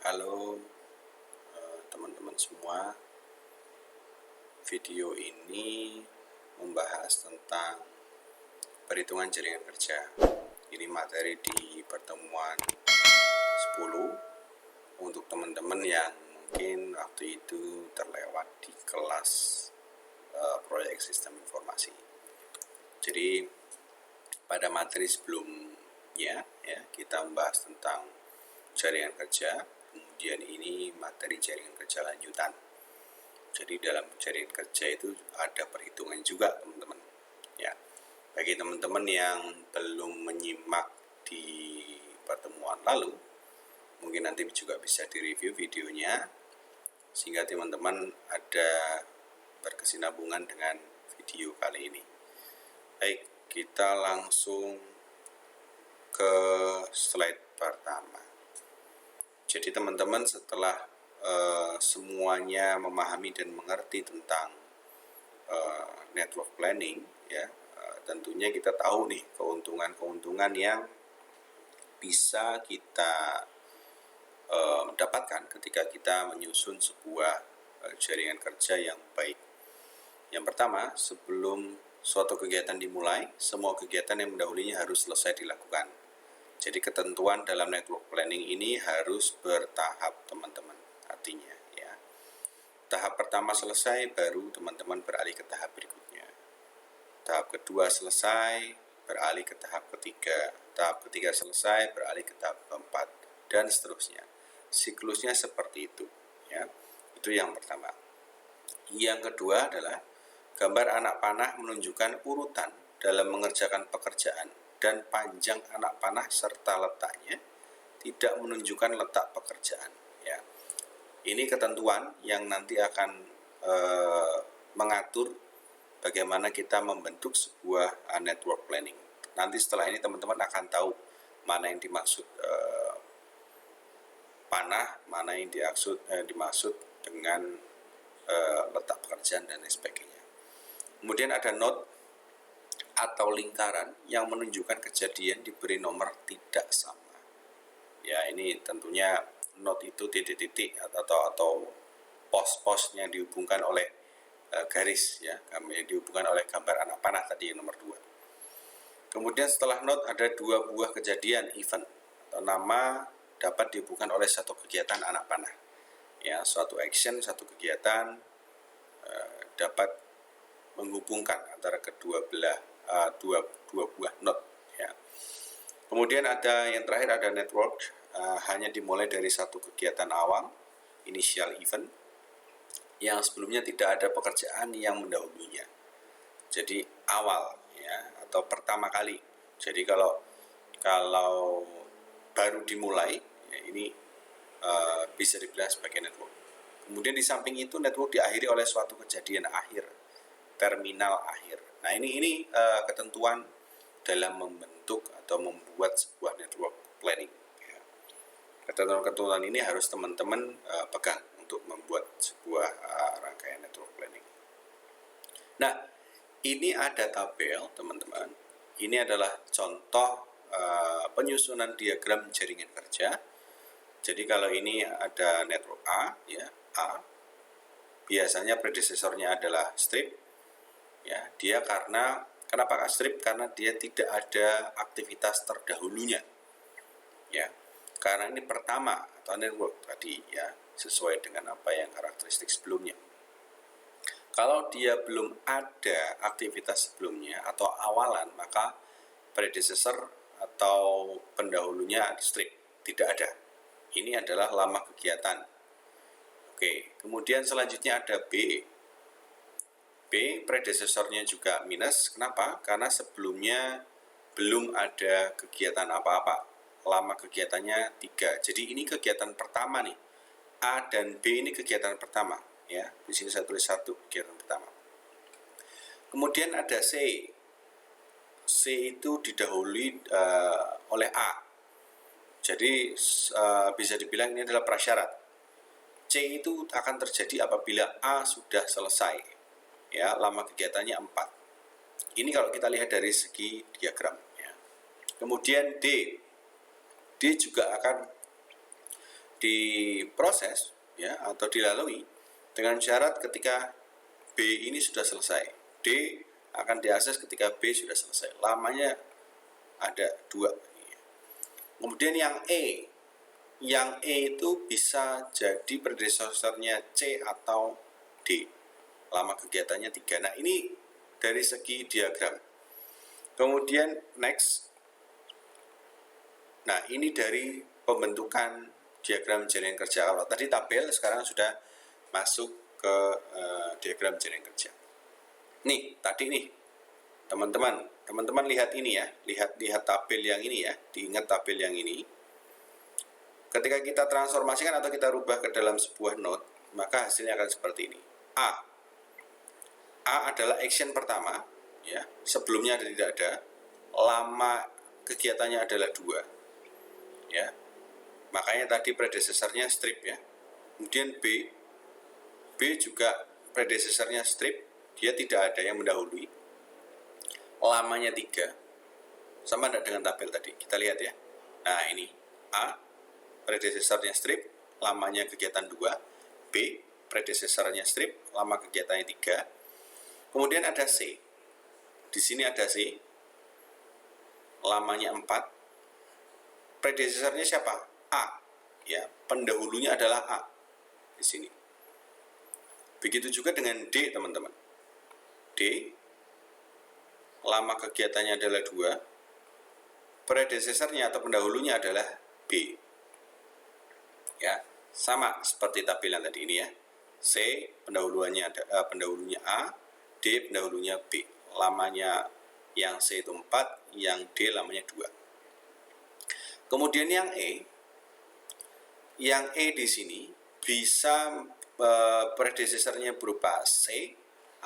Halo teman-teman semua, video ini membahas tentang perhitungan jaringan kerja. Ini materi di pertemuan 10 untuk teman-teman yang mungkin waktu itu terlewat di kelas proyek sistem informasi. Jadi pada materi sebelumnya ya, kita membahas tentang jaringan kerja. Kemudian ini materi jaringan kerja lanjutan. Jadi dalam jaringan kerja itu ada perhitungan juga, teman-teman. Ya, bagi teman-teman yang belum menyimak di pertemuan lalu, mungkin nanti juga bisa direview videonya sehingga teman-teman ada berkesinambungan dengan video kali ini. Baik, kita langsung ke slide pertama. Jadi teman-teman setelah semuanya memahami dan mengerti tentang network planning, ya tentunya kita tahu nih keuntungan-keuntungan yang bisa kita dapatkan ketika kita menyusun sebuah jaringan kerja yang baik. Yang pertama, sebelum suatu kegiatan dimulai, semua kegiatan yang mendahulunya harus selesai dilakukan. Jadi ketentuan dalam network planning ini harus bertahap, teman-teman. Artinya ya, tahap pertama selesai, baru teman-teman beralih ke tahap berikutnya. Tahap kedua selesai, beralih ke tahap ketiga. Tahap ketiga selesai, beralih ke tahap keempat, dan seterusnya. Siklusnya seperti itu ya. Itu yang pertama. Yang kedua adalah gambar anak panah menunjukkan urutan dalam mengerjakan pekerjaan, dan panjang anak panah serta letaknya tidak menunjukkan letak pekerjaan. Ya, ini ketentuan yang nanti akan mengatur bagaimana kita membentuk sebuah network planning. Nanti setelah ini teman-teman akan tahu mana yang dimaksud panah, mana yang dimaksud dengan letak pekerjaan dan lain sebagainya. Kemudian ada node atau lingkaran yang menunjukkan kejadian diberi nomor tidak sama. Ya, ini tentunya node itu titik-titik atau pos-pos yang dihubungkan oleh garis ya, yang dihubungkan oleh gambar anak panah tadi yang nomor 2. Kemudian setelah node ada 2 buah kejadian event atau nama dapat dihubungkan oleh satu kegiatan anak panah. Ya, suatu action, satu kegiatan dapat menghubungkan antara kedua dua buah node ya. Kemudian ada yang terakhir, ada network hanya dimulai dari satu kegiatan awal, initial event, yang sebelumnya tidak ada pekerjaan yang mendahulunya. Jadi awal ya, atau pertama kali. Jadi kalau baru dimulai ya, ini bisa dibilang sebagai network. Kemudian di samping itu network diakhiri oleh suatu kejadian akhir, terminal akhir. Nah, ini ketentuan dalam membentuk atau membuat sebuah network planning. Ya. Ketentuan-ketentuan ini harus teman-teman pegang untuk membuat sebuah rangkaian network planning. Nah, ini ada tabel, teman-teman. Ini adalah contoh penyusunan diagram jaringan kerja. Jadi kalau ini ada network A, ya A, biasanya predecessornya adalah strip. Ya, dia kenapa strip? Karena dia tidak ada aktivitas terdahulunya. Ya, karena ini pertama atau network tadi ya, sesuai dengan apa yang karakteristik sebelumnya. Kalau dia belum ada aktivitas sebelumnya atau awalan, maka predecessor atau pendahulunya strip, tidak ada. Ini adalah lama kegiatan. Oke, kemudian selanjutnya ada B. B, predecessornya juga minus. Kenapa? Karena sebelumnya belum ada kegiatan apa-apa. Lama kegiatannya 3. Jadi ini kegiatan pertama nih. A dan B ini kegiatan pertama. Ya, di sini saya tulis 1, kegiatan pertama. Kemudian ada C. C itu didahului oleh A. Jadi bisa dibilang ini adalah prasyarat. C itu akan terjadi apabila A sudah selesai. Ya, lama kegiatannya 4. Ini kalau kita lihat dari segi diagram ya. Kemudian D juga akan diproses ya atau dilalui dengan syarat ketika B ini sudah selesai. D akan diakses ketika B sudah selesai. Lamanya ada 2. Kemudian yang E itu bisa jadi predecessornya C atau D. Lama kegiatannya 3. Nah, ini dari segi diagram. Kemudian next. Nah, ini dari pembentukan diagram jaringan kerja. Kalau tadi tabel, sekarang sudah masuk ke diagram jaringan kerja. Nih, tadi nih, teman-teman lihat ini ya, lihat tabel yang ini ya, diingat tabel yang ini. Ketika kita transformasikan atau kita rubah ke dalam sebuah node, maka hasilnya akan seperti ini. A adalah action pertama, ya, sebelumnya tidak ada, lama kegiatannya adalah 2, ya. Makanya tadi predecessornya strip ya. Kemudian B juga predecessornya strip, dia tidak ada yang mendahului. Lamanya 3, sama dengan tabel tadi. Kita lihat ya. Nah, ini A, predecessornya strip, lamanya kegiatan 2. B, predecessornya strip, lama kegiatannya 3. Kemudian ada C. Di sini ada C, lamanya 4. Predecessornya siapa? A. Ya, pendahulunya adalah A di sini. Begitu juga dengan D, teman-teman. D, lama kegiatannya adalah 2. Predecessornya atau pendahulunya adalah B. Ya, sama seperti tabel yang tadi ini ya. C pendahulunya A, D pendahulunya B. Lamanya yang C itu 4, yang D lamanya 2. Kemudian yang E di sini bisa predecessornya berupa C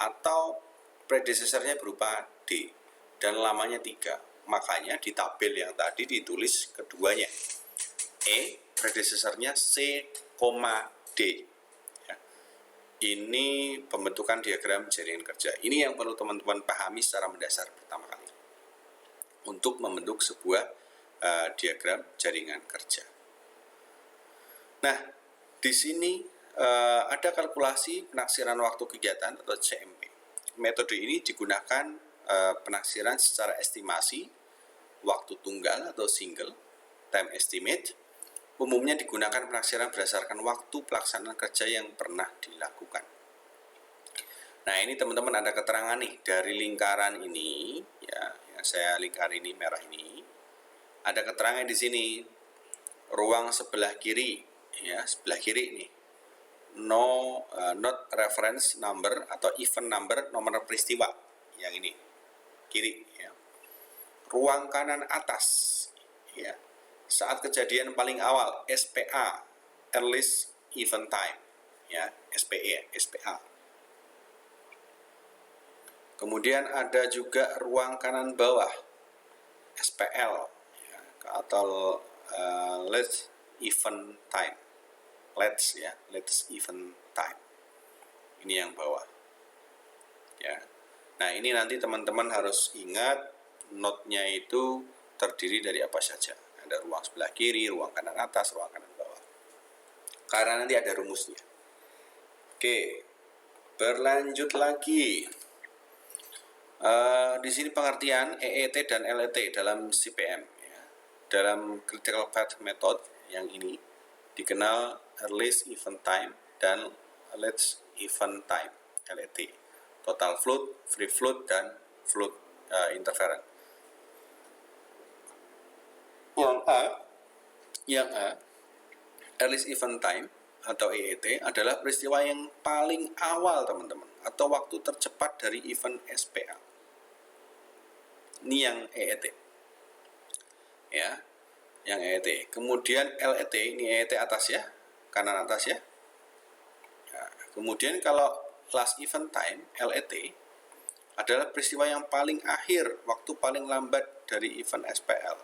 atau predecessornya berupa D dan lamanya 3. Makanya di tabel yang tadi ditulis keduanya. E predecessornya C, D. Ya. Ini pembentukan diagram jaringan kerja. Ini yang perlu teman-teman pahami secara mendasar pertama kali untuk membentuk sebuah diagram jaringan kerja. Nah, di sini ada kalkulasi penaksiran waktu kegiatan atau CMP. Metode ini digunakan penaksiran secara estimasi waktu tunggal atau single, time estimate. Umumnya digunakan penaksiran berdasarkan waktu pelaksanaan kerja yang pernah dilakukan. Nah, ini teman-teman ada keterangan nih dari lingkaran ini, ya, yang saya lingkari ini merah ini. Ada keterangan di sini. Ruang sebelah kiri, ya, sebelah kiri nih. Not reference number atau event number, nomor peristiwa yang ini kiri, ya. Ruang kanan atas, ya, saat kejadian paling awal, SPA, earliest event time, ya, SPA. Kemudian ada juga ruang kanan bawah, SPL, ya, atau latest event time, latest event time. Ini yang bawah, ya. Nah, ini nanti teman-teman harus ingat node-nya itu terdiri dari apa saja. Ada ruang sebelah kiri, ruang kanan atas, ruang kanan bawah. Karena nanti ada rumusnya. Oke, berlanjut lagi. Di sini pengertian EET dan LET dalam CPM. Ya. Dalam Critical Path Method yang ini dikenal earliest event time dan latest event time (LET). Total float, free float, dan float interference. Yang A, earliest event time atau EET adalah peristiwa yang paling awal, teman-teman, atau waktu tercepat dari event SPA. Ini yang EET. Ya, yang EET. Kemudian LET, ini EET atas ya, kanan atas ya. Nah, kemudian kalau last event time, LET, adalah peristiwa yang paling akhir, waktu paling lambat dari event SPL.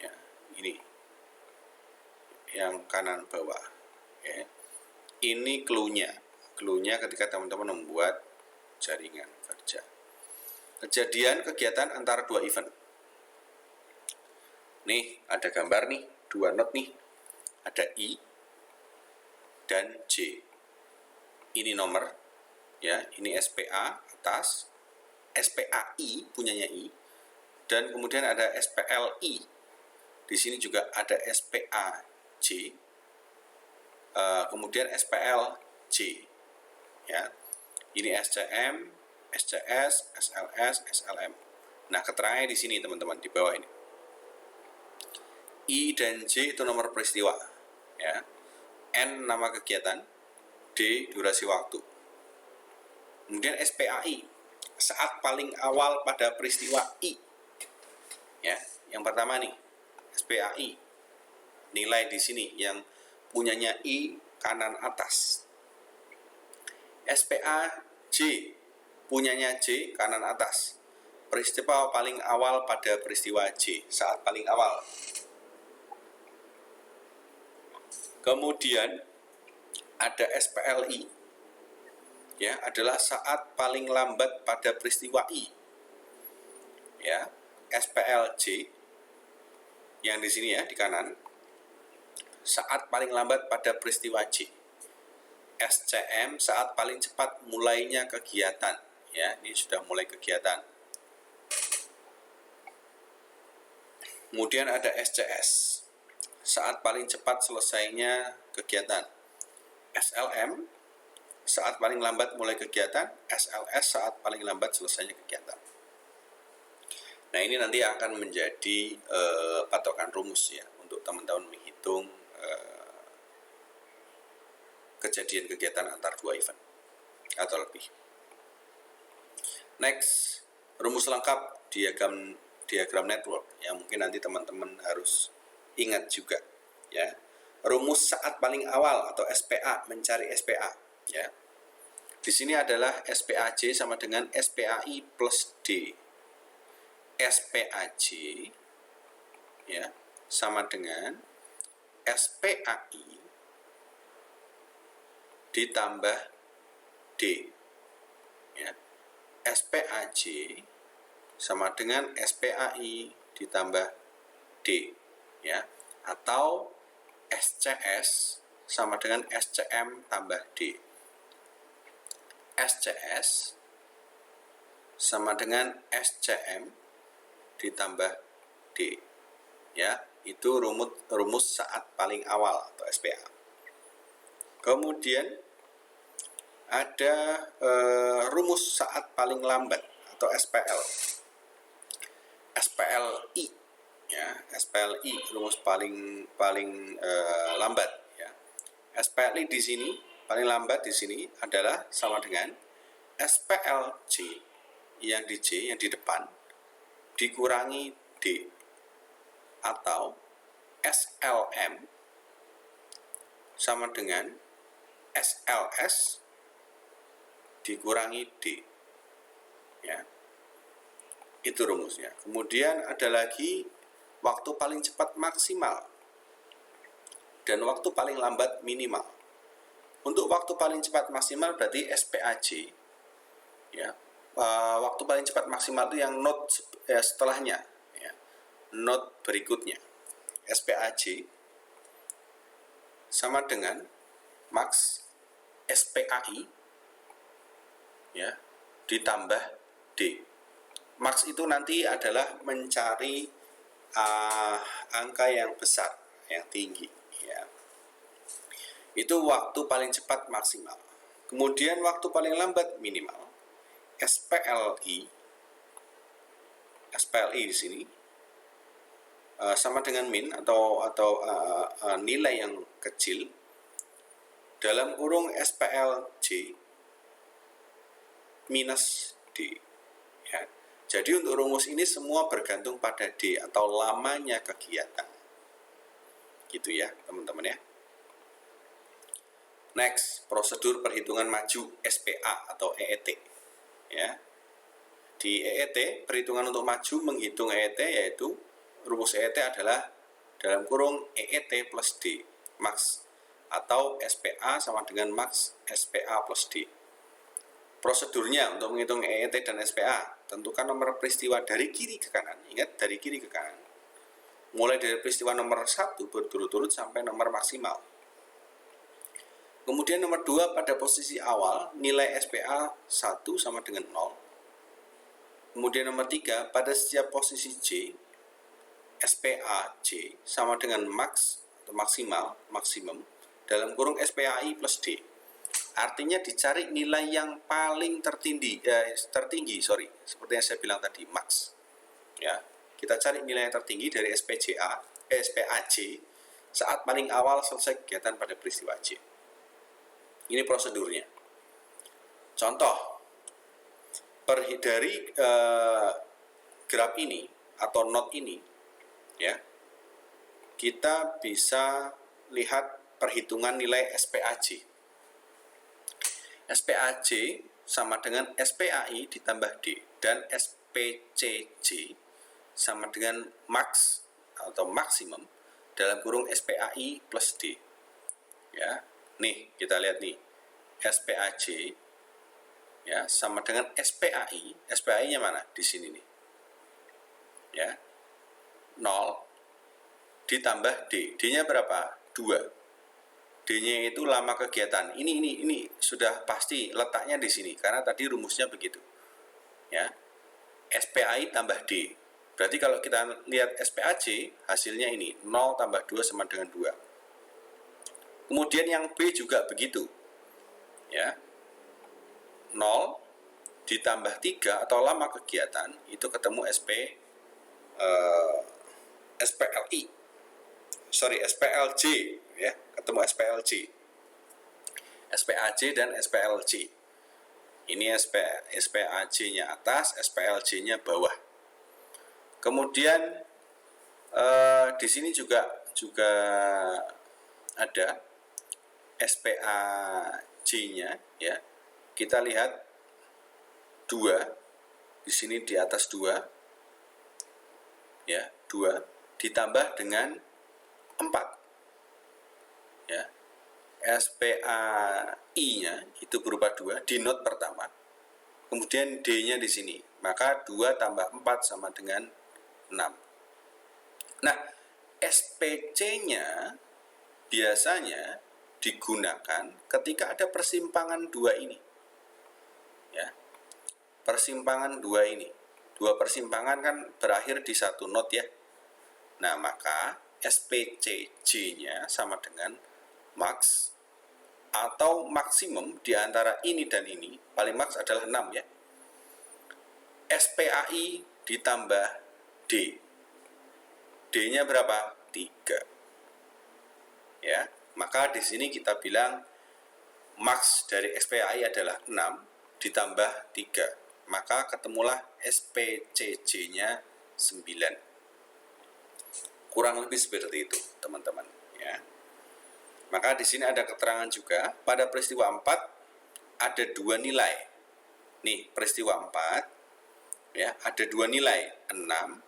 Ya, ini yang kanan bawah. Ya. Ini clue-nya ketika teman-teman membuat jaringan kerja. Kejadian kegiatan antara 2 event. Nih ada gambar nih, 2 node nih. ada I dan J. Ini nomor, ya, ini SPA atas, SPAI punyanya I, dan kemudian ada SPLI. Di sini juga ada SPAJ, kemudian SPLJ, ya. Ini SCM, SCS, SLS, SLM. Nah, keterangannya di sini teman-teman, di bawah ini. I dan J itu nomor peristiwa, ya. N nama kegiatan, D durasi waktu. Kemudian SPAI, saat paling awal pada peristiwa I. Ya, yang pertama nih, SPAI. Nilai di sini yang punyanya I kanan atas. SPAJ, punyanya J kanan atas. Peristiwa paling awal pada peristiwa J, saat paling awal. Kemudian ada SPLI, ya, adalah saat paling lambat pada peristiwa I. Ya, SPLJ yang di sini ya di kanan, saat paling lambat pada peristiwa J. SCM saat paling cepat mulainya kegiatan, ya, ini sudah mulai kegiatan. Kemudian ada SCS, saat paling cepat selesainya kegiatan. SLM, saat paling lambat mulai kegiatan. SLS, saat paling lambat selesainya kegiatan. Nah, ini nanti akan menjadi patokan rumus ya, untuk teman-teman menghitung kejadian kegiatan antar dua event atau lebih. Next, rumus lengkap diagram network yang mungkin nanti teman-teman harus ingat juga, ya. Rumus saat paling awal atau SPA, mencari SPA, ya. Di sini adalah SPAJ sama dengan SPAI plus D. SPAJ, ya, sama dengan SPAI ditambah D, ya. SPAJ sama dengan SPAI ditambah D, ya, atau SCS sama dengan SCM tambah D. SCS sama dengan SCM ditambah D, ya, itu rumus saat paling awal atau SPA. Kemudian ada rumus saat paling lambat atau SPL. SPLI, ya, SPLI rumus paling lambat, ya. SPLI di sini paling lambat di sini adalah sama dengan SPLJ yang di J yang di depan dikurangi D, atau SLM sama dengan SLS dikurangi D, ya. Itu rumusnya. Kemudian ada lagi waktu paling cepat maksimal dan waktu paling lambat minimal. Untuk waktu paling cepat maksimal berarti SPAJ, ya. Waktu paling cepat maksimal itu yang note setelahnya, ya, note berikutnya. SPAJ sama dengan max SPAI, ya, ditambah D. Max itu nanti adalah mencari angka yang besar, yang tinggi, ya. Itu waktu paling cepat maksimal. Kemudian waktu paling lambat minimal, SPLI di sini sama dengan min atau nilai yang kecil dalam kurung SPLJ minus D, ya. Jadi untuk rumus ini semua bergantung pada D atau lamanya kegiatan. Gitu ya, teman-teman ya. Next, prosedur perhitungan maju SPA atau EET, ya. Di EET, perhitungan untuk maju menghitung EET yaitu rumus EET adalah dalam kurung EET plus D, max, atau SPA sama dengan max SPA plus D. Prosedurnya untuk menghitung EET dan SPA, tentukan nomor peristiwa dari kiri ke kanan. Ingat, dari kiri ke kanan. mulai dari peristiwa nomor 1 berturut-turut sampai nomor maksimal. Kemudian nomor 2, pada posisi awal nilai SPA 1 sama dengan 0. Kemudian nomor 3, pada setiap posisi J, SPA J sama dengan max atau maksimal, maksimum, dalam kurung SPAI plus D. Artinya dicari nilai yang paling tertinggi, seperti yang saya bilang tadi, max. Ya, kita cari nilai yang tertinggi dari SPAJ saat paling awal selesai kegiatan pada peristiwa J. Ini prosedurnya. Contoh, dari graf ini atau not ini, ya, kita bisa lihat perhitungan nilai SPAJ. SPAJ sama dengan SPAI ditambah D, dan SPCJ sama dengan max atau maksimum dalam kurung SPAI plus D. Ya, nih kita lihat nih, SPAJ ya sama dengan SPAI. SPAI-nya mana? Di sini nih. Ya. 0 ditambah D. D-nya berapa? 2. D-nya itu lama kegiatan. Ini sudah pasti letaknya di sini karena tadi rumusnya begitu. Ya. SPAI tambah D. Berarti kalau kita lihat SPAJ, hasilnya ini 0 tambah 2 sama dengan 2. Kemudian yang B juga begitu. Ya. 0 ditambah 3 atau lama kegiatan itu ketemu SPLJ, ya, ketemu SPLJ. SPAJ dan SPLJ. Ini SPAJ-nya atas, SPLJ-nya bawah. Kemudian di sini juga ada SPAJ-nya, ya. Kita lihat 2 di sini di atas 2, ya, 2 ditambah dengan 4, ya. SPAI-nya itu berupa 2 di not pertama. Kemudian D-nya di sini. Maka 2 tambah 4 sama dengan 6. Nah, SPC-nya biasanya digunakan ketika ada persimpangan 2 ini. Ya. Persimpangan 2 ini. 2 persimpangan kan berakhir di satu not, ya. Nah, maka SPCJ-nya sama dengan max atau maksimum di antara ini dan ini, paling max adalah 6, ya. SPAI ditambah D. D-nya berapa? 3. Ya, maka di sini kita bilang max dari SPAI adalah 6 ditambah 3. Maka ketemulah SPCJ-nya 9. Kurang lebih seperti itu, teman-teman, ya. Maka di sini ada keterangan juga pada peristiwa 4 ada 2 nilai. Nih, peristiwa 4, ya, ada 2 nilai, 6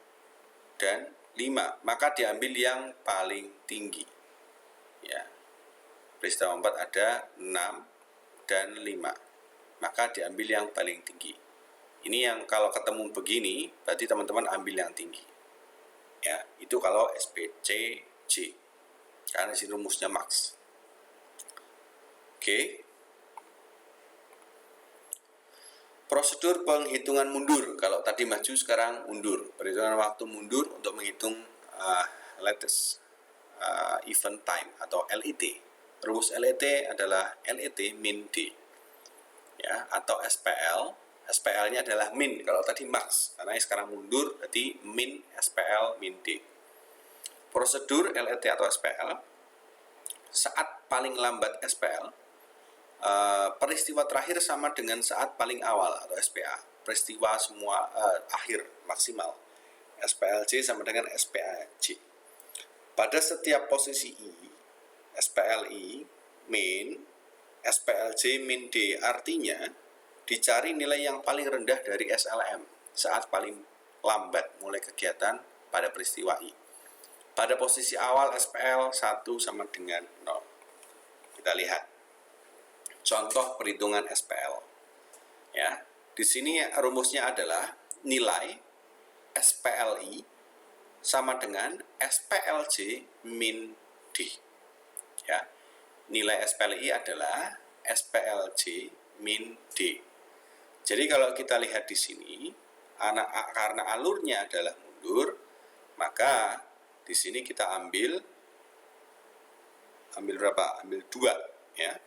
dan 5. Maka diambil yang paling tinggi. Ya. Peristiwa 4 ada 6 dan 5. Maka diambil yang paling tinggi. Ini yang kalau ketemu begini, berarti teman-teman ambil yang tinggi. Ya, itu kalau SPCJ. Karena di sini rumusnya max. Oke. Prosedur penghitungan mundur. Kalau tadi maju, sekarang mundur. Perhitungan waktu mundur untuk menghitung latest event time atau LET. Rumus LET adalah LET min D. Ya, atau SPL. SPL-nya adalah min, kalau tadi max. Karena sekarang mundur, berarti min SPL min D. Prosedur LET atau SPL, saat paling lambat SPL, peristiwa terakhir sama dengan saat paling awal atau SPA. Peristiwa semua akhir maksimal. SPLJ sama dengan SPAJ. Pada setiap posisi I, SPLI min SPLJ min D, artinya dicari nilai yang paling rendah dari SLM saat paling lambat mulai kegiatan pada peristiwa I. Pada posisi awal SPL 1 sama dengan 0. Kita lihat contoh perhitungan SPL. Ya, di sini rumusnya adalah nilai SPLI sama dengan SPLJ min D. Ya. Nilai SPLI adalah SPLJ min D. Jadi kalau kita lihat di sini, karena alurnya adalah mundur, maka di sini kita ambil berapa? Ambil 2, ya.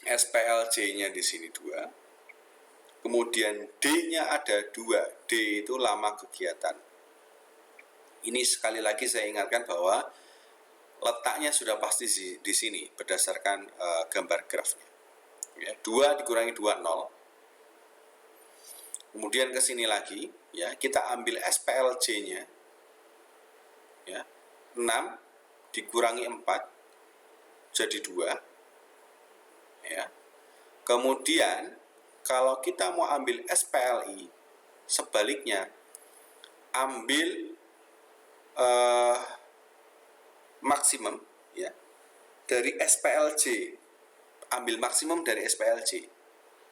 SPLJ-nya di sini 2. Kemudian D-nya ada 2. D itu lama kegiatan. Ini sekali lagi saya ingatkan bahwa letaknya sudah pasti di sini berdasarkan gambar grafnya. Ya, 2 dikurangi 2, 0. Kemudian ke sini lagi, ya, kita ambil SPLJ-nya. Ya, 6 dikurangi 4 jadi 2. Ya. Kemudian kalau kita mau ambil SPLI, sebaliknya ambil maksimum, ya, dari SPLJ. Ambil maksimum dari SPLJ.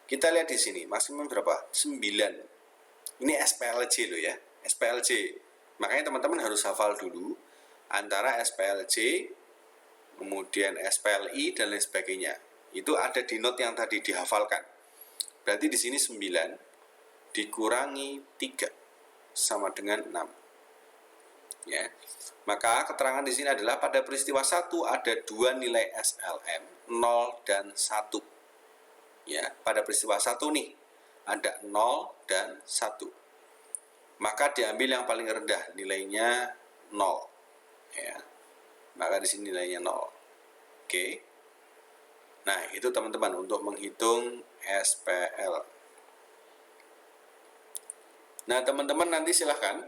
Kita lihat di sini, maksimum berapa? 9. Ini SPLJ loh ya, SPLJ. Makanya teman-teman harus hafal dulu antara SPLJ, kemudian SPLI, dan lain sebagainya. Itu ada di note yang tadi dihafalkan. Berarti di sini 9 dikurangi 3 sama dengan 6. Ya. Maka keterangan di sini adalah pada peristiwa 1 ada 2 nilai SLM, 0 dan 1. Ya, pada peristiwa 1 nih ada 0 dan 1. Maka diambil yang paling rendah, nilainya 0. Ya. Maka di sini nilainya 0. Oke. Nah, itu teman-teman untuk menghitung SPL. Nah, teman-teman nanti silahkan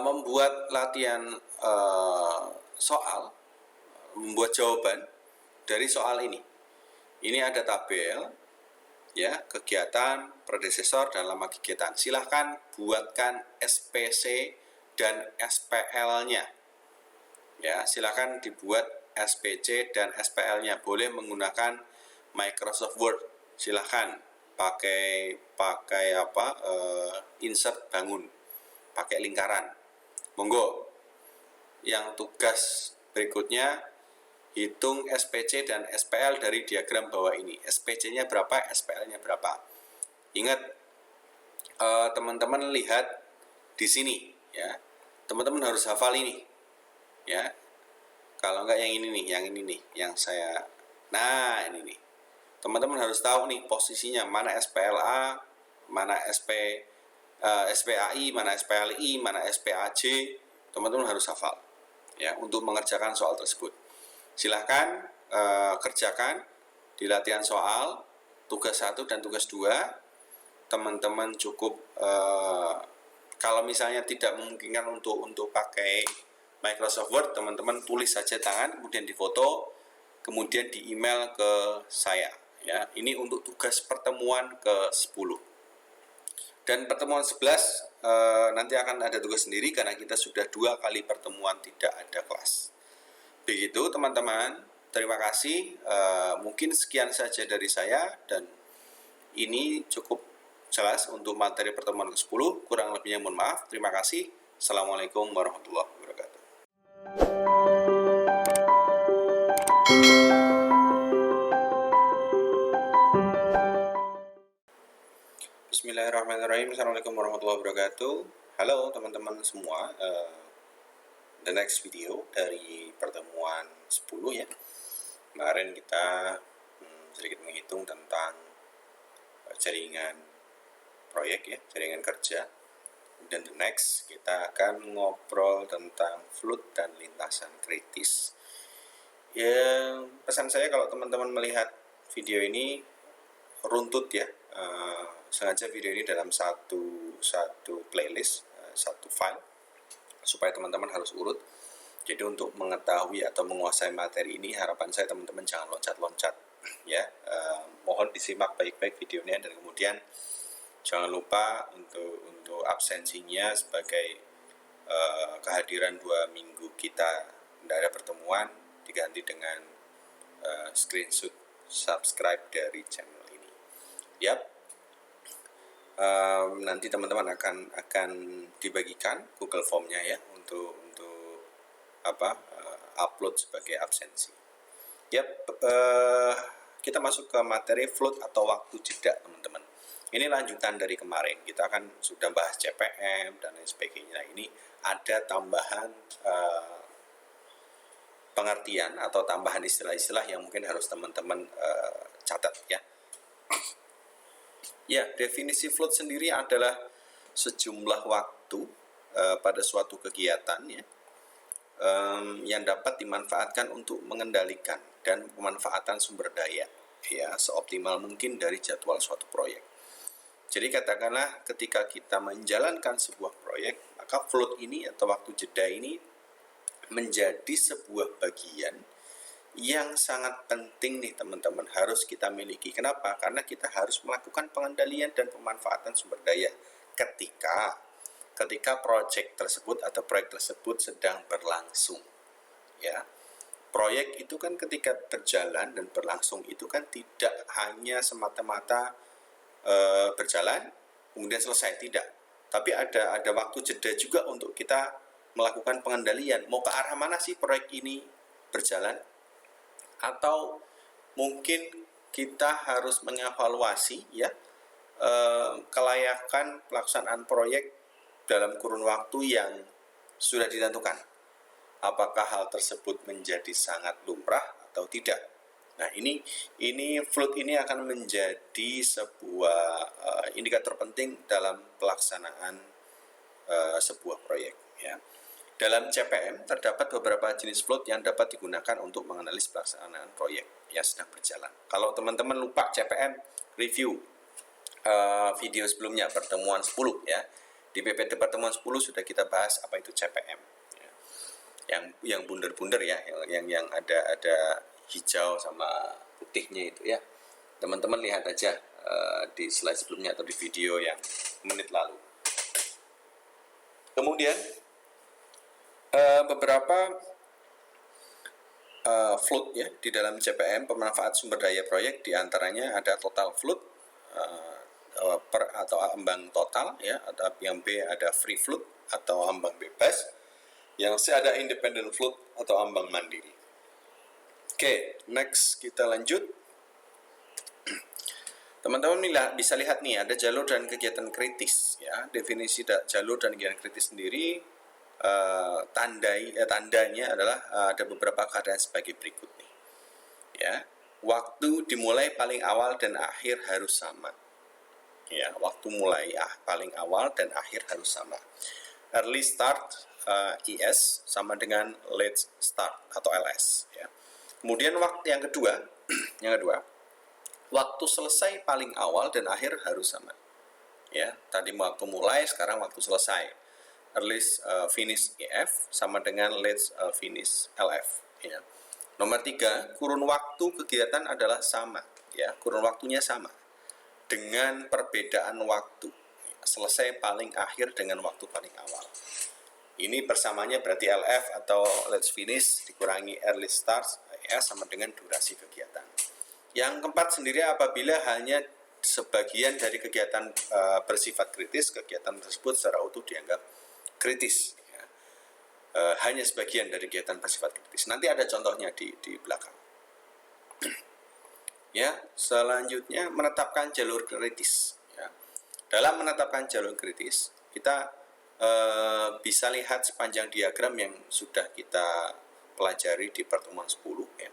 membuat latihan soal, membuat jawaban dari soal ini. Ini ada tabel, ya, kegiatan, predesesor, dan lama kegiatan. Silahkan buatkan SPC dan SPL-nya. Ya, silahkan dibuat SPC dan SPL-nya. Boleh menggunakan Microsoft Word. Silahkan pakai insert bangun, pakai lingkaran. Monggo. Yang tugas berikutnya, hitung SPC dan SPL dari diagram bawah ini. SPC-nya berapa, SPL-nya berapa. Ingat, teman-teman lihat di sini, ya. Teman-teman harus hafal ini, ya. Kalau enggak yang ini nih, yang saya. Nah, ini nih. Teman-teman harus tahu nih posisinya, mana SPLA, mana SPAI, mana SPLI, mana SPAJ. Teman-teman harus hafal, ya, untuk mengerjakan soal tersebut. Silahkan kerjakan di latihan soal tugas 1 dan tugas 2. Teman-teman cukup kalau misalnya tidak memungkinkan untuk pakai Microsoft Word, teman-teman tulis saja tangan, kemudian difoto, kemudian di email ke saya, ya. Ini untuk tugas pertemuan ke-10. Dan pertemuan 11 nanti akan ada tugas sendiri karena kita sudah 2 kali pertemuan tidak ada kelas. Begitu teman-teman, terima kasih. Mungkin sekian saja dari saya, dan ini cukup jelas untuk materi pertemuan ke-10. Kurang lebihnya mohon maaf. Terima kasih. Assalamualaikum warahmatullahi wabarakatuh. Bismillahirrahmanirrahim. Assalamualaikum warahmatullahi wabarakatuh. Halo teman-teman semua. The next video dari pertemuan 10, ya. Kemarin kita sedikit menghitung tentang jaringan proyek, ya, jaringan kerja. Dan the next kita akan ngobrol tentang fluid dan lintasan kritis. Ya, pesan saya kalau teman-teman melihat video ini runtut, ya. Sengaja video ini dalam satu playlist, satu file, supaya teman-teman harus urut. Jadi untuk mengetahui atau menguasai materi ini, harapan saya teman-teman jangan loncat-loncat, ya. Mohon disimak baik-baik videonya, dan kemudian jangan lupa untuk absensinya sebagai kehadiran 2 minggu kita tidak ada pertemuan diganti dengan screenshot subscribe dari channel ini. Yap. nanti teman-teman akan dibagikan Google Form-nya ya untuk upload sebagai absensi. Kita masuk ke materi float atau waktu jeda, teman-teman. Ini lanjutan dari kemarin. Kita akan sudah bahas CPM dan lain sebagainya. Ini ada tambahan pengertian atau tambahan istilah-istilah yang mungkin harus teman-teman catat ya. Ya, definisi float sendiri adalah sejumlah waktu pada suatu kegiatan ya, yang dapat dimanfaatkan untuk mengendalikan dan pemanfaatan sumber daya ya seoptimal mungkin dari jadwal suatu proyek. Jadi katakanlah ketika kita menjalankan sebuah proyek, maka float ini atau waktu jeda ini menjadi sebuah bagian yang sangat penting nih teman-teman, harus kita miliki. Kenapa? Karena kita harus melakukan pengendalian dan pemanfaatan sumber daya ketika proyek tersebut atau proyek tersebut sedang berlangsung ya. Proyek itu kan ketika berjalan dan berlangsung itu kan tidak hanya semata-mata berjalan kemudian selesai, tidak, tapi ada waktu jeda juga untuk kita melakukan pengendalian. Mau ke arah mana sih proyek ini berjalan? Atau mungkin kita harus mengevaluasi ya kelayakan pelaksanaan proyek dalam kurun waktu yang sudah ditentukan. Apakah hal tersebut menjadi sangat lumrah atau tidak? Nah, ini float ini akan menjadi sebuah indikator penting dalam pelaksanaan sebuah proyek ya. Dalam CPM terdapat beberapa jenis float yang dapat digunakan untuk menganalisis pelaksanaan proyek yang sedang berjalan. Kalau teman-teman lupa CPM, review video sebelumnya pertemuan 10 ya. Di PPT pertemuan 10 sudah kita bahas apa itu CPM. Ya. Yang bunder-bunder ya, yang ada hijau sama putihnya itu ya. Teman-teman lihat aja di slide sebelumnya atau di video yang menit lalu. Kemudian beberapa float ya di dalam CPM pemanfaat sumber daya proyek, diantaranya ada total float atau ambang total ya, atau yang B ada free float atau ambang bebas, yang C ada independent float atau ambang mandiri. Oke, next kita lanjut. Teman-teman bisa lihat nih ada jalur dan kegiatan kritis ya. Definisi jalur dan kegiatan kritis sendiri tandanya adalah ada beberapa keadaan sebagai berikut nih ya. Waktu dimulai paling awal dan akhir harus sama ya. Waktu mulai paling awal dan akhir harus sama. Early start ES sama dengan late start atau LS ya. Kemudian waktu yang kedua waktu selesai paling awal dan akhir harus sama ya. Tadi waktu mulai, sekarang waktu selesai. Early finish EF sama dengan late finish LF ya. Nomor 3, kurun waktu kegiatan adalah sama ya, kurun waktunya sama dengan perbedaan waktu selesai paling akhir dengan waktu paling awal. Ini persamanya berarti LF atau late finish dikurangi early start ES sama dengan durasi kegiatan. Yang keempat sendiri, apabila hanya sebagian dari kegiatan bersifat kritis, kegiatan tersebut secara utuh dianggap kritis ya. Hanya sebagian dari kegiatan bersifat kritis. Nanti ada contohnya di belakang. Ya, selanjutnya menetapkan jalur kritis ya. Dalam menetapkan jalur kritis, kita bisa lihat sepanjang diagram yang sudah kita pelajari di pertemuan 10 ya.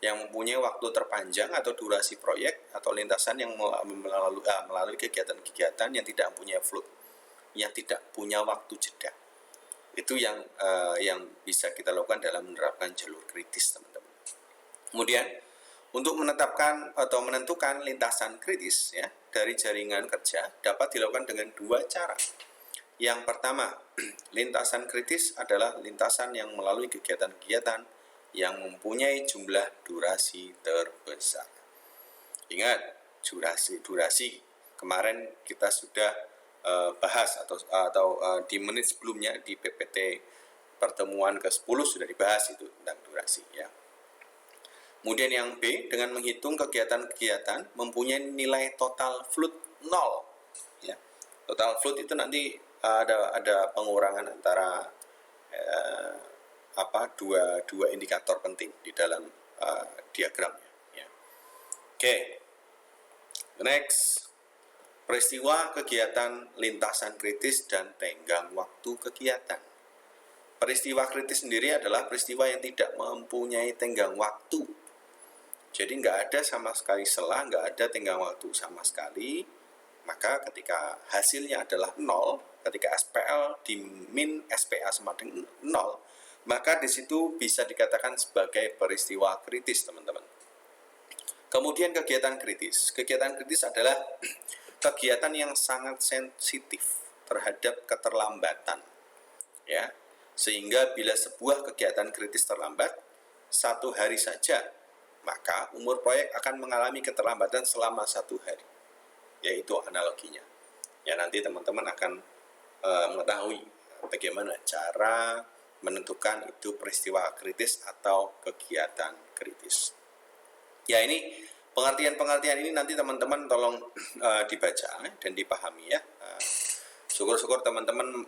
Yang mempunyai waktu terpanjang atau durasi proyek atau lintasan yang melalui kegiatan-kegiatan yang tidak mempunyai float, yang tidak punya waktu jeda. Itu yang bisa kita lakukan dalam menerapkan jalur kritis, teman-teman. Kemudian untuk menetapkan atau menentukan lintasan kritis ya dari jaringan kerja dapat dilakukan dengan dua cara. Yang pertama, lintasan kritis adalah lintasan yang melalui kegiatan-kegiatan yang mempunyai jumlah durasi terbesar. Ingat, durasi kemarin kita sudah bahas atau di menit sebelumnya di PPT pertemuan ke-10 sudah dibahas itu tentang durasi ya. Kemudian yang B, dengan menghitung kegiatan-kegiatan mempunyai nilai total float 0 ya. Total float itu nanti ada pengurangan antara dua indikator penting di dalam diagramnya. Ya. Oke, next, peristiwa kegiatan lintasan kritis dan tenggang waktu kegiatan. Peristiwa kritis sendiri adalah peristiwa yang tidak mempunyai tenggang waktu. Jadi nggak ada sama sekali selah, nggak ada tenggang waktu sama sekali. Maka ketika hasilnya adalah 0, ketika SPL di min SPA sama dengan 0, maka di situ bisa dikatakan sebagai peristiwa kritis, teman-teman. Kemudian kegiatan kritis. Kegiatan kritis adalah kegiatan yang sangat sensitif terhadap keterlambatan. Ya, sehingga bila sebuah kegiatan kritis terlambat 1 hari saja, maka umur proyek akan mengalami keterlambatan selama 1 hari. Yaitu analoginya. Ya, nanti teman-teman akan mengetahui bagaimana cara menentukan itu peristiwa kritis atau kegiatan kritis. Ya, ini pengertian-pengertian ini nanti teman-teman tolong dibaca dan dipahami ya. Syukur-syukur teman-teman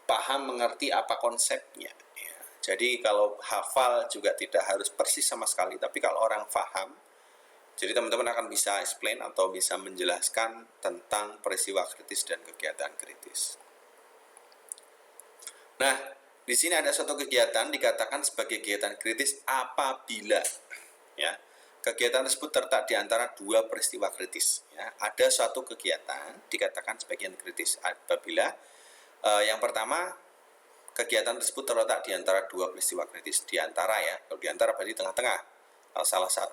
paham mengerti apa konsepnya. Ya. Jadi kalau hafal juga tidak harus persis sama sekali, tapi kalau orang paham, jadi teman-teman akan bisa explain atau bisa menjelaskan tentang peristiwa kritis dan kegiatan kritis. Nah, di sini ada suatu kegiatan dikatakan sebagai kegiatan kritis apabila ya, kegiatan tersebut terletak di antara 2 peristiwa kritis. Ya. Ada suatu kegiatan dikatakan sebagai kritis apabila yang pertama, kegiatan tersebut terletak di antara 2 peristiwa kritis. Di antara ya, kalau di antara berarti tengah-tengah.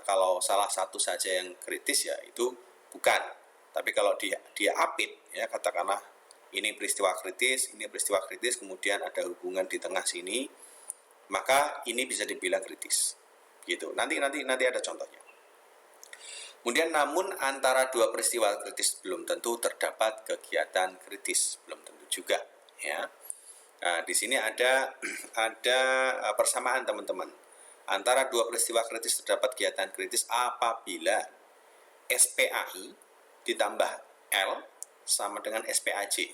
Kalau salah satu saja yang kritis ya itu bukan. Tapi kalau dia apit ya, katakanlah ini peristiwa kritis, kemudian ada hubungan di tengah sini, maka ini bisa dibilang kritis. Gitu. Nanti ada contohnya. Kemudian namun antara 2 peristiwa kritis belum tentu terdapat kegiatan kritis, belum tentu juga ya. Nah, di sini ada persamaan teman-teman. Antara 2 peristiwa kritis terdapat kegiatan kritis apabila SPAI ditambah L sama dengan SPAJ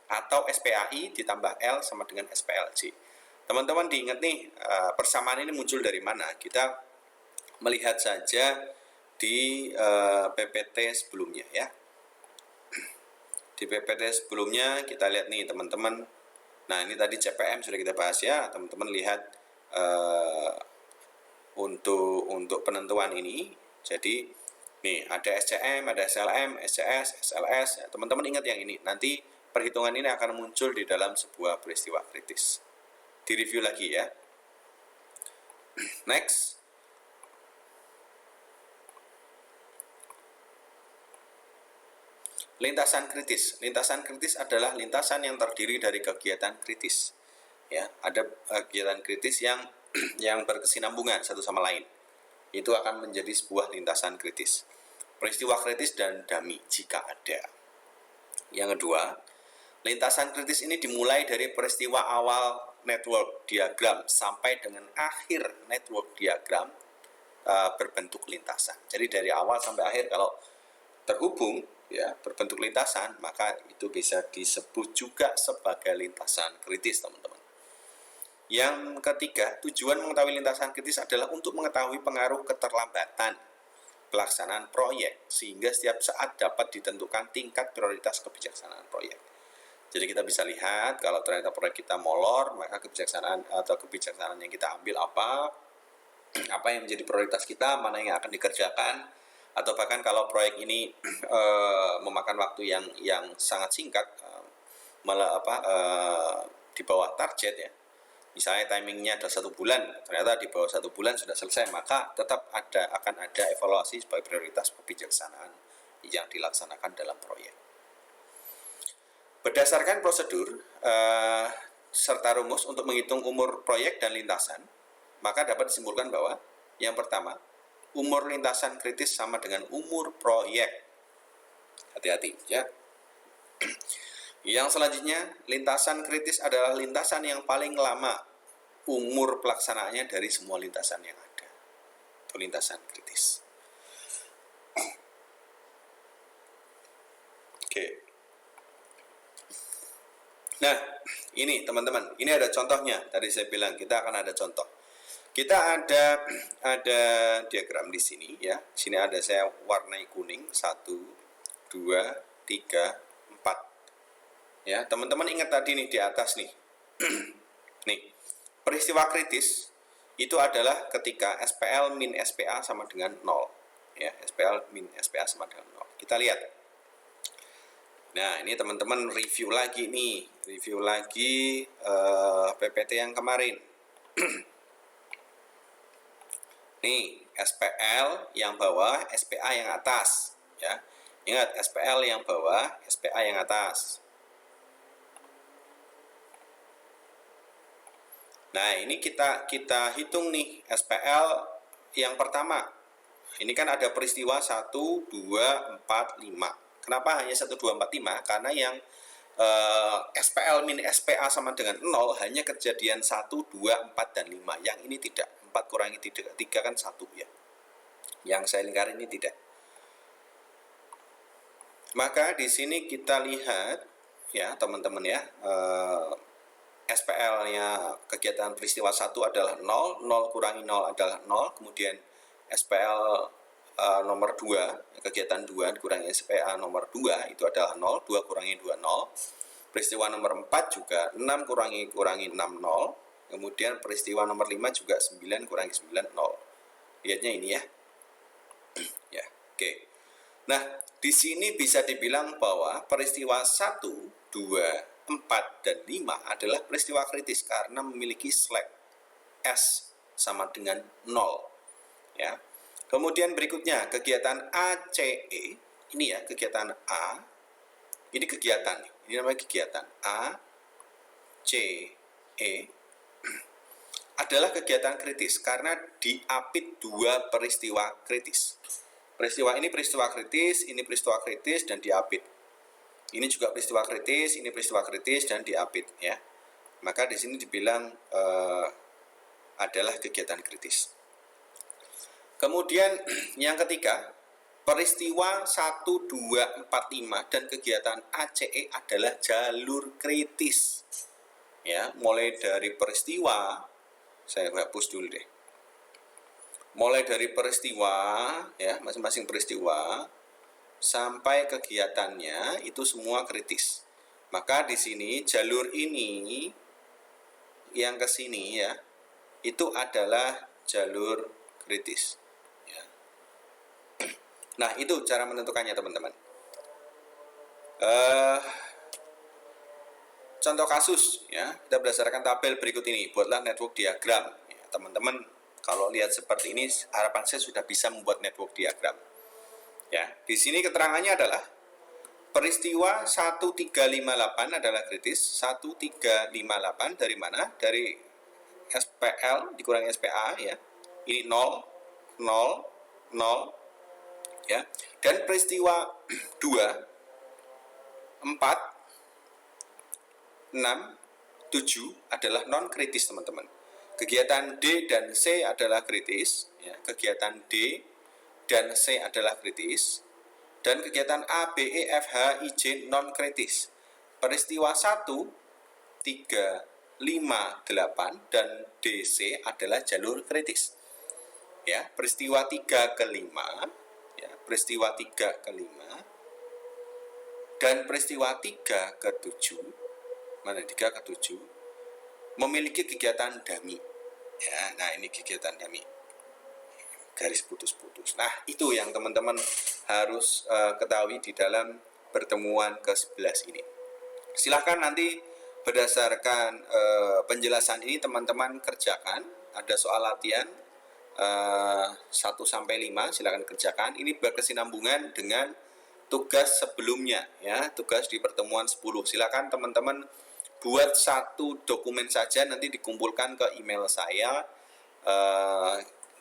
atau SPAI ditambah L sama dengan SPLJ. Teman-teman diingat nih, persamaan ini muncul dari mana? Kita melihat saja di PPT sebelumnya ya. Di PPT sebelumnya kita lihat nih teman-teman. Nah, ini tadi CPM sudah kita bahas ya, teman-teman lihat untuk penentuan ini. Jadi nih ada SCM, ada SLM, SCS, SLS. Ya, teman-teman ingat yang ini. Nanti perhitungan ini akan muncul di dalam sebuah peristiwa kritis. Direview lagi ya. Next. Lintasan kritis. Lintasan kritis adalah lintasan yang terdiri dari kegiatan kritis. Ya, ada kegiatan kritis yang berkesinambungan satu sama lain. Itu akan menjadi sebuah lintasan kritis. Peristiwa kritis dan dummy jika ada. Yang kedua, lintasan kritis ini dimulai dari peristiwa awal network diagram sampai dengan akhir network diagram berbentuk lintasan. Jadi dari awal sampai akhir kalau terhubung ya berbentuk lintasan, maka itu bisa disebut juga sebagai lintasan kritis, teman-teman. Yang ketiga, tujuan mengetahui lintasan kritis adalah untuk mengetahui pengaruh keterlambatan pelaksanaan proyek sehingga setiap saat dapat ditentukan tingkat prioritas kebijaksanaan proyek. Jadi kita bisa lihat kalau ternyata proyek kita molor, maka kebijaksanaan yang kita ambil apa yang menjadi prioritas kita, mana yang akan dikerjakan. Atau bahkan kalau proyek ini memakan waktu yang sangat singkat, di bawah target ya, misalnya timingnya ada 1 bulan, ternyata di bawah 1 bulan sudah selesai, maka tetap akan ada evaluasi sebagai prioritas kebijaksanaan yang dilaksanakan dalam proyek. Berdasarkan prosedur serta rumus untuk menghitung umur proyek dan lintasan, maka dapat disimpulkan bahwa yang pertama, umur lintasan kritis sama dengan umur proyek. Hati-hati ya. Yang selanjutnya, lintasan kritis adalah lintasan yang paling lama umur pelaksanaannya dari semua lintasan yang ada. Itu lintasan kritis. Oke. Nah, ini teman-teman, ini ada contohnya. Tadi saya bilang kita akan ada contoh. Kita ada diagram di sini ya. Sini ada saya warnai kuning 1 2 3 4. Ya, teman-teman ingat tadi nih di atas nih. Nih, peristiwa kritis itu adalah ketika SPL min SPA sama dengan 0. Ya, SPL min SPA sama dengan 0. Kita lihat. Nah, ini teman-teman review lagi nih, review lagi PPT yang kemarin. Nih, SPL yang bawah, SPA yang atas, ya. Ingat, SPL yang bawah, SPA yang atas. Nah, ini kita hitung nih SPL yang pertama. Ini kan ada peristiwa 1 2 4 5. Kenapa hanya 1 2 4 5? Karena yang SPL min SPA sama dengan 0 hanya kejadian 1 2 4 dan 5. Yang ini tidak. 4 kurangi 3 kan 1 ya. Yang saya lingkarin ini tidak. Maka di sini kita lihat ya teman-teman ya, SPL-nya kegiatan peristiwa 1 adalah 0, 0 kurangi 0 adalah 0, kemudian SPL nomor 2, kegiatan 2 kurangi SPA nomor 2 itu adalah 0, 2 kurangi 2 0. Peristiwa nomor 4 juga 6 kurangi 6 0. Kemudian peristiwa nomor 5 juga 9 kurangi 9 0. Lihatnya ini ya. Ya, oke. Nah, di sini bisa dibilang bahwa peristiwa 1, 2, 4, dan 5 adalah peristiwa kritis karena memiliki slack S sama dengan 0. Ya. Kemudian berikutnya, kegiatan ACE. Ini ya, kegiatan A. Ini kegiatan. Ini namanya kegiatan ACE. Adalah kegiatan kritis karena diapit 2 peristiwa kritis. Peristiwa ini peristiwa kritis, ini peristiwa kritis, dan diapit. Ini juga peristiwa kritis, ini peristiwa kritis, dan diapit ya. Maka di sini dibilang adalah kegiatan kritis. Kemudian yang ketiga, peristiwa 1, 2, 4, 5 dan kegiatan ACE adalah jalur kritis. Ya, mulai dari peristiwa, saya hapus dulu deh. Mulai dari peristiwa, ya, masing-masing peristiwa sampai kegiatannya itu semua kritis. Maka di sini jalur ini yang ke sini ya, itu adalah jalur kritis. Ya. Nah, itu cara menentukannya teman-teman. Contoh kasus ya, kita berdasarkan tabel berikut ini, buatlah network diagram. Ya, teman-teman kalau lihat seperti ini, harapan saya sudah bisa membuat network diagram. Ya, di sini keterangannya adalah peristiwa 1358 adalah kritis. 1358 dari mana? Dari SPL dikurangi SPA ya. Ini 0 0 0 ya. Dan peristiwa 2 4 6, 7 adalah non kritis teman-teman. Kegiatan D dan C adalah kritis, ya. Kegiatan D dan C adalah kritis, dan kegiatan A, B, E, F, H, I, J non kritis. Peristiwa 1, 3, 5, 8 dan DC adalah jalur kritis. Ya, peristiwa 3 ke 5, ya, peristiwa 3 ke 5 dan peristiwa 3 ke 7 mana 3 ke 7 memiliki kegiatan dummy ya. Nah, ini kegiatan dummy garis putus-putus. Nah, itu yang teman-teman harus ketahui di dalam pertemuan ke-11 ini. Silahkan nanti berdasarkan penjelasan ini teman-teman kerjakan. Ada soal latihan 1-5, silahkan kerjakan. Ini berkesinambungan dengan tugas sebelumnya ya, tugas di pertemuan 10. Silakan teman-teman buat satu dokumen saja, nanti dikumpulkan ke email saya.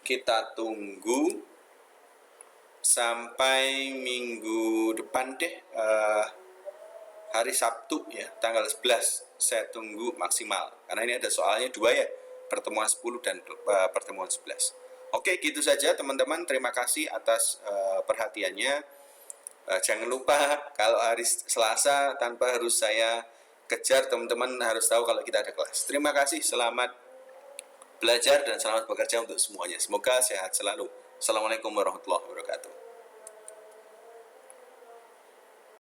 Kita tunggu sampai minggu depan deh, hari Sabtu ya, tanggal 11 saya tunggu maksimal, karena ini ada soalnya 2 ya, pertemuan 10 dan pertemuan 11. Oke, gitu saja teman-teman, terima kasih atas perhatiannya. Jangan lupa kalau hari Selasa tanpa harus saya kejar, teman-teman harus tahu kalau kita ada kelas. Terima kasih, selamat belajar dan selamat bekerja untuk semuanya. Semoga sehat selalu. Assalamualaikum warahmatullahi wabarakatuh.